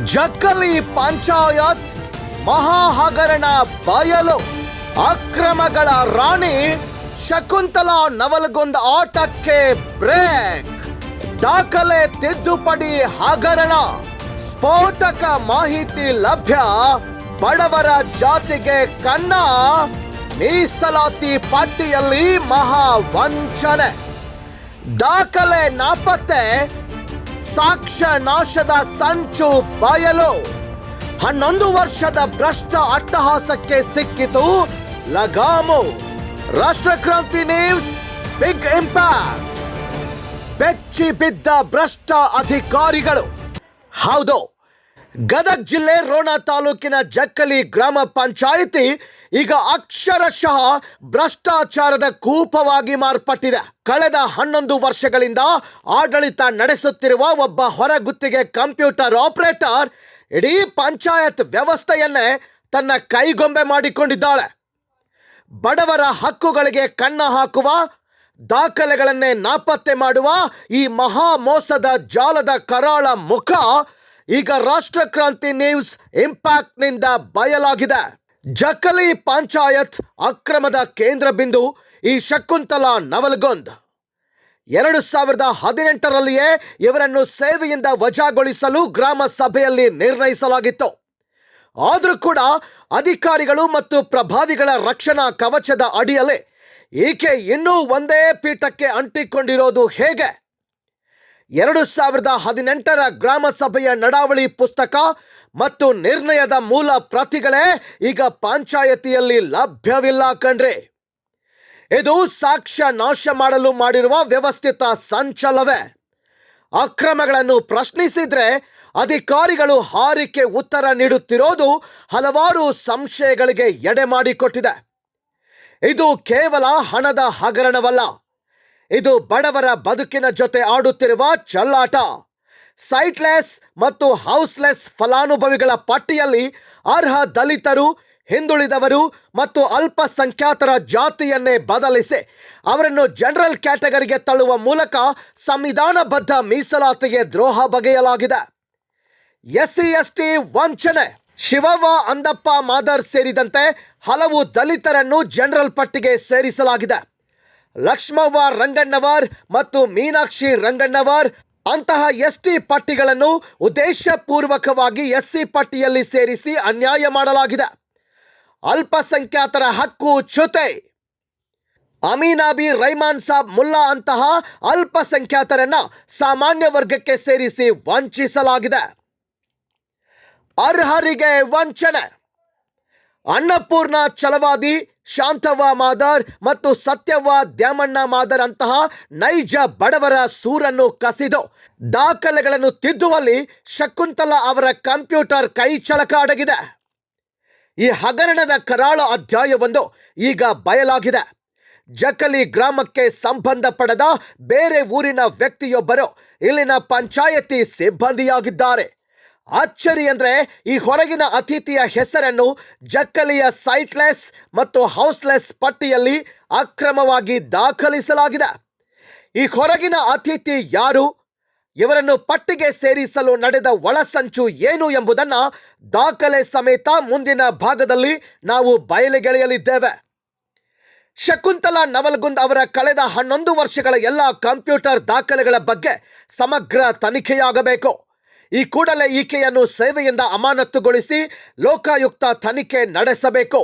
ಜಕ್ಕಲಿ ಪಂಚಾಯತ್ ಮಹಾ ಹಗರಣ ಬಯಲು. ಅಕ್ರಮಗಳ ರಾಣಿ ಶಕುಂತಲಾ ನವಲಗುಂದ ಆಟಕ್ಕೆ ಬ್ರೇಕ್. ದಾಖಲೆ ತಿದ್ದುಪಡಿ ಹಗರಣ. ಸ್ಫೋಟಕ ಮಾಹಿತಿ ಲಭ್ಯ. ಬಡವರ ಜಾತಿಗೆ ಕನ್ನ. ಮೀಸಲಾತಿ ಪಟ್ಟಿಯಲ್ಲಿ ಮಹಾ ವಂಚನೆ. ದಾಖಲೆ ನಾಪತ್ತೆ. ಸಾಕ್ಷ್ಯ ನಾಶದ ಸಂಚು ಬಯಲು. 11 ವರ್ಷದ ಭ್ರಷ್ಟ ಅಟ್ಟಹಾಸಕ್ಕೆ ಸಿಕ್ಕಿತು ಲಗಾಮು. Rashtrakranti news big impact. ಬೆಚ್ಚಿ ಬಿದ್ದ ಭ್ರಷ್ಟ ಅಧಿಕಾರಿಗಳು. ಹೌದು, ಗದಗ ಜಿಲ್ಲೆ ರೋಣ ತಾಲೂಕಿನ ಜಕ್ಕಲಿ ಗ್ರಾಮ ಪಂಚಾಯಿತಿ ಈಗ ಅಕ್ಷರಶಃ ಭ್ರಷ್ಟಾಚಾರದ ಕೂಪವಾಗಿ ಮಾರ್ಪಟ್ಟಿದೆ. ಕಳೆದ 11 ವರ್ಷಗಳಿಂದ ಆಡಳಿತ ನಡೆಸುತ್ತಿರುವ ಒಬ್ಬ ಹೊರಗುತ್ತಿಗೆ ಕಂಪ್ಯೂಟರ್ ಆಪರೇಟರ್ ಇಡೀ ಪಂಚಾಯತ್ ವ್ಯವಸ್ಥೆಯನ್ನೇ ತನ್ನ ಕೈಗೊಂಬೆ ಮಾಡಿಕೊಂಡಿದ್ದಾಳೆ. ಬಡವರ ಹಕ್ಕುಗಳಿಗೆ ಕನ್ನ ಹಾಕುವ, ದಾಖಲೆಗಳನ್ನೇ ನಾಪತ್ತೆ ಮಾಡುವ ಈ ಮಹಾ ಮೋಸದ ಜಾಲದ ಕರಾಳ ಮುಖ ಈಗ ರಾಷ್ಟ್ರಕ್ರಾಂತಿ ನ್ಯೂಸ್ ಇಂಪ್ಯಾಕ್ಟ್ನಿಂದ ಬಯಲಾಗಿದೆ. ಜಕ್ಕಲಿ ಪಂಚಾಯತ್ ಅಕ್ರಮದ ಕೇಂದ್ರ ಬಿಂದು ಈ ಶಕುಂತಲಾ ನವಲಗುಂದ್. 2018ರಲ್ಲಿಯೇ ಇವರನ್ನು ಸೇವೆಯಿಂದ ವಜಾಗೊಳಿಸಲು ಗ್ರಾಮ ಸಭೆಯಲ್ಲಿ ನಿರ್ಣಯಿಸಲಾಗಿತ್ತು. ಆದರೂ ಕೂಡ ಅಧಿಕಾರಿಗಳು ಮತ್ತು ಪ್ರಭಾವಿಗಳ ರಕ್ಷಣಾ ಕವಚದ ಅಡಿಯಲ್ಲಿ ಈಕೆ ಇನ್ನೂ ಒಂದೇ ಪೀಠಕ್ಕೆ ಅಂಟಿಕೊಂಡಿರೋದು ಹೇಗೆ? 2018ರ ಗ್ರಾಮ ಸಭೆಯ ನಡಾವಳಿ ಪುಸ್ತಕ ಮತ್ತು ನಿರ್ಣಯದ ಮೂಲ ಪ್ರತಿಗಳೇ ಈಗ ಪಂಚಾಯತಿಯಲ್ಲಿ ಲಭ್ಯವಿಲ್ಲ ಕಣ್ರಿ. ಇದು ಸಾಕ್ಷ್ಯ ನಾಶ ಮಾಡಲು ಮಾಡಿರುವ ವ್ಯವಸ್ಥಿತ ಸಂಚಲವೇ. ಅಕ್ರಮಗಳನ್ನು ಪ್ರಶ್ನಿಸಿದ್ರೆ ಅಧಿಕಾರಿಗಳು ಹಾರಿಕೆ ಉತ್ತರ ನೀಡುತ್ತಿರೋದು ಹಲವಾರು ಸಂಶಯಗಳಿಗೆ ಎಡೆ ಮಾಡಿಕೊಟ್ಟಿದೆ. ಇದು ಕೇವಲ ಹಣದ ಹಗರಣವಲ್ಲ, ಇದು ಬಡವರ ಬದುಕಿನ ಜೊತೆ ಆಡುತ್ತಿರುವ ಚೆಲ್ಲಾಟ. ಸೈಟ್ಲೆಸ್ ಮತ್ತು ಹೌಸ್ಲೆಸ್ ಫಲಾನುಭವಿಗಳ ಪಟ್ಟಿಯಲ್ಲಿ ಅರ್ಹ ದಲಿತರು, ಹಿಂದುಳಿದವರು ಮತ್ತು ಅಲ್ಪಸಂಖ್ಯಾತರ ಜಾತಿಯನ್ನೇ ಬದಲಿಸಿ ಅವರನ್ನು ಜನರಲ್ ಕ್ಯಾಟಗರಿಗೆ ತಳ್ಳುವ ಮೂಲಕ ಸಂವಿಧಾನಬದ್ಧ ಮೀಸಲಾತಿಗೆ ದ್ರೋಹ ಬಗೆಯಲಾಗಿದೆ. ಎಸ್ಸಿ ಎಸ್ಟಿ ವಂಚನೆ. ಶಿವವ್ವ ಅಂದಪ್ಪ ಮಾದರ್ ಸೇರಿದಂತೆ ಹಲವು ದಲಿತರನ್ನು ಜನರಲ್ ಪಟ್ಟಿಗೆ ಸೇರಿಸಲಾಗಿದೆ. ಲಕ್ಷ್ಮವ್ವ ರಂಗಣ್ಣವರ್ ಮತ್ತು ಮೀನಾಕ್ಷಿ ರಂಗಣ್ಣವರ್ ಅಂತಹ ಎಸ್ಟಿ ಪಟ್ಟಿಗಳನ್ನು ಉದ್ದೇಶಪೂರ್ವಕವಾಗಿ ಎಸ್ಸಿ ಪಟ್ಟಿಯಲ್ಲಿ ಸೇರಿಸಿ ಅನ್ಯಾಯ ಮಾಡಲಾಗಿದೆ. ಅಲ್ಪಸಂಖ್ಯಾತರ ಹಕ್ಕು ಚ್ಯುತೆ. ಅಮೀನಾಬಿ ರೈಮಾನ್ ಸಾಬ್ ಮುಲ್ಲಾ ಅಂತಹ ಅಲ್ಪಸಂಖ್ಯಾತರನ್ನ ಸಾಮಾನ್ಯ ವರ್ಗಕ್ಕೆ ಸೇರಿಸಿ ವಂಚಿಸಲಾಗಿದೆ. ಅರ್ಹರಿಗೆ ವಂಚನೆ. ಅನ್ನಪೂರ್ಣ ಛಲವಾದಿ, ಶಾಂತವ್ವ ಮಾದರ್ ಮತ್ತು ಸತ್ಯವ್ವ ದ್ಯಾಮಣ್ಣ ಮಾದರ್ ಅಂತಹ ನೈಜ ಬಡವರ ಸೂರನ್ನು ಕಸಿದು ದಾಖಲೆಗಳನ್ನು ತಿದ್ದುವಲ್ಲಿ ಶಕುಂತಲಾ ಅವರ ಕಂಪ್ಯೂಟರ್ ಕೈ ಚಳಕ ಅಡಗಿದೆ. ಈ ಹಗರಣದ ಕರಾಳ ಅಧ್ಯಾಯವೊಂದು ಈಗ ಬಯಲಾಗಿದೆ. ಜಕ್ಕಲಿ ಗ್ರಾಮಕ್ಕೆ ಸಂಬಂಧಪಡದ ಬೇರೆ ಊರಿನ ವ್ಯಕ್ತಿಯೊಬ್ಬರು ಇಲ್ಲಿನ ಪಂಚಾಯತಿ ಸಿಬ್ಬಂದಿಯಾಗಿದ್ದಾರೆ. ಅಚ್ಚರಿ ಅಂದ್ರೆ ಈ ಹೊರಗಿನ ಅತಿಥಿಯ ಹೆಸರನ್ನು ಜಕ್ಕಲಿಯ ಸೈಟ್ಲೆಸ್ ಮತ್ತು ಹೌಸ್ಲೆಸ್ ಪಟ್ಟಿಯಲ್ಲಿ ಅಕ್ರಮವಾಗಿ ದಾಖಲಿಸಲಾಗಿದೆ. ಈ ಹೊರಗಿನ ಅತಿಥಿ ಯಾರು, ಇವರನ್ನು ಪಟ್ಟಿಗೆ ಸೇರಿಸಲು ನಡೆದ ಒಳಸಂಚು ಏನು ಎಂಬುದನ್ನು ದಾಖಲೆ ಸಮೇತ ಮುಂದಿನ ಭಾಗದಲ್ಲಿ ನಾವು ಬಯಲಿಗೆಳೆಯಲಿದ್ದೇವೆ. ಶಕುಂತಲಾ ನವಲಗುಂದ್ ಅವರ ಕಳೆದ 11 ವರ್ಷಗಳ ಎಲ್ಲ ಕಂಪ್ಯೂಟರ್ ದಾಖಲೆಗಳ ಬಗ್ಗೆ ಸಮಗ್ರ ತನಿಖೆಯಾಗಬೇಕು. ಈ ಕೂಡಲೇ ಈಕೆಯನ್ನು ಸೇವೆಯಿಂದ ಅಮಾನತುಗೊಳಿಸಿ ಲೋಕಾಯುಕ್ತ ತನಿಖೆ ನಡೆಸಬೇಕು.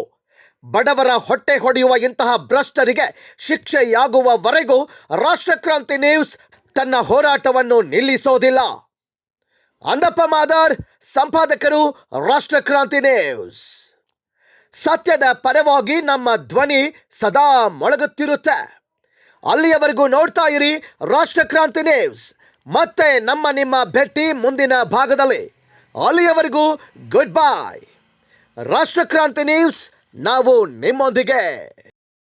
ಬಡವರ ಹೊಟ್ಟೆ ಹೊಡೆಯುವ ಇಂತಹ ಭ್ರಷ್ಟರಿಗೆ ಶಿಕ್ಷೆಯಾಗುವವರೆಗೂ ರಾಷ್ಟ್ರಕ್ರಾಂತಿ ನ್ಯೂಸ್ ತನ್ನ ಹೋರಾಟವನ್ನು ನಿಲ್ಲಿಸೋದಿಲ್ಲ. ಅಂದಪ್ಪ ಮಾದರ್, ಸಂಪಾದಕರು, ರಾಷ್ಟ್ರಕ್ರಾಂತಿ ನ್ಯೂಸ್. ಸತ್ಯದ ಪರವಾಗಿ ನಮ್ಮ ಧ್ವನಿ ಸದಾ ಮೊಳಗುತ್ತಿರುತ್ತೆ. ಅಲ್ಲಿಯವರೆಗೂ ನೋಡ್ತಾ ಇರಿ ರಾಷ್ಟ್ರಕ್ರಾಂತಿ ನ್ಯೂಸ್. ಮತ್ತೆ ನಿಮ್ಮ ಭೇಟಿ ಮುಂದಿನ ಭಾಗದಲ್ಲಿ. ಅಲ್ಲಿಯವರೆಗೂ ಗುಡ್ ಬೈ. ರಾಷ್ಟ್ರಕ್ರಾಂತಿ ನ್ಯೂಸ್, ನಾವು ನಿಮ್ಮೊಂದಿಗೆ.